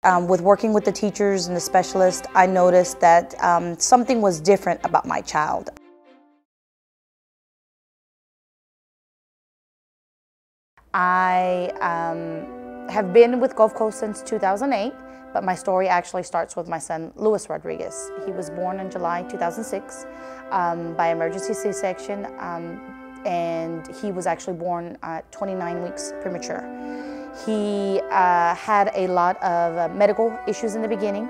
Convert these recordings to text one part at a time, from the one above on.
With working with the teachers and the specialists, I noticed that something was different about my child. I have been with Gulf Coast since 2008, but my story actually starts with my son, Luis Rodriguez. He was born in July 2006 by emergency C-section, and he was actually born at 29 weeks premature. He had a lot of medical issues in the beginning.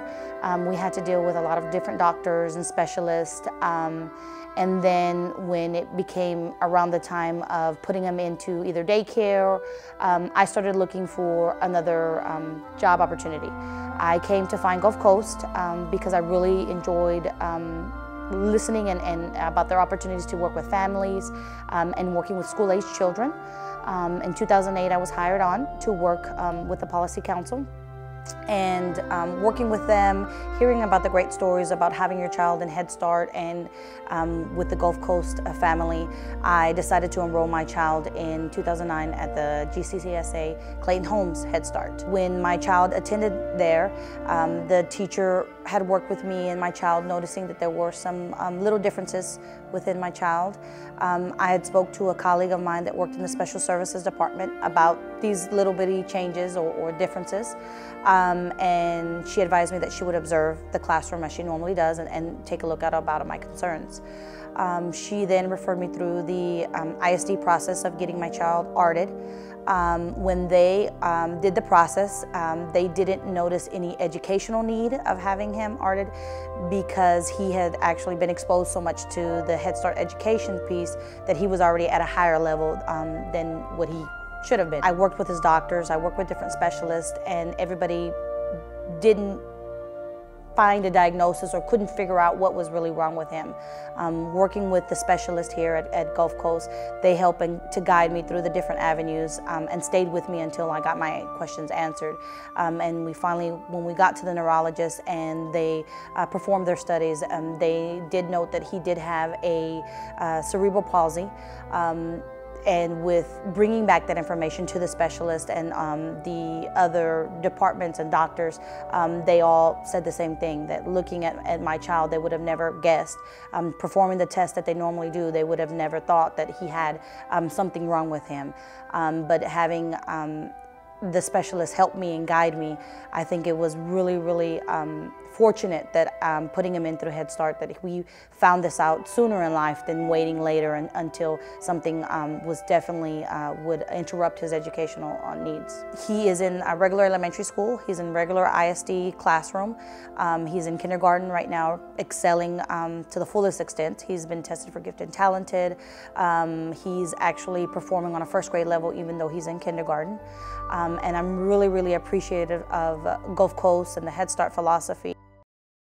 We had to deal with a lot of different doctors and specialists. And then when it became around the time of putting him into either daycare, I started looking for another job opportunity. I came to find Gulf Coast because I really enjoyed listening and about their opportunities to work with families and working with school-aged children. In 2008, I was hired on to work with the Policy Council, and working with them, hearing about the great stories about having your child in Head Start and with the Gulf Coast family, I decided to enroll my child in 2009 at the GCCSA Clayton Homes Head Start. When my child attended there, the teacher had worked with me and my child, noticing that there were some little differences within my child. I had spoke to a colleague of mine that worked in the Special Services Department about these little bitty changes or differences. And she advised me that she would observe the classroom as she normally does and take a look at about my concerns. She then referred me through the ISD process of getting my child ARTed. When they did the process, they didn't notice any educational need of having him ARTed because he had actually been exposed so much to the Head Start education piece that he was already at a higher level than what he should have been. I worked with his doctors, I worked with different specialists, and everybody didn't find a diagnosis or couldn't figure out what was really wrong with him. Working with the specialist here at Gulf Coast, they helped to guide me through the different avenues and stayed with me until I got my questions answered. And we finally, when we got to the neurologist and they performed their studies, they did note that he did have a cerebral palsy. And with bringing back that information to the specialist and the other departments and doctors, they all said the same thing, that looking at my child, they would have never guessed. Performing the test that they normally do, they would have never thought that he had something wrong with him. But having the specialist help me and guide me, I think it was really, really fortunate that putting him in through Head Start, that we found this out sooner in life than waiting later until something was definitely would interrupt his educational needs. He is in a regular elementary school. He's in regular ISD classroom. He's in kindergarten right now, excelling to the fullest extent. He's been tested for gifted and talented. He's actually performing on a first grade level even though he's in kindergarten. And I'm really, really appreciative of Gulf Coast and the Head Start philosophy.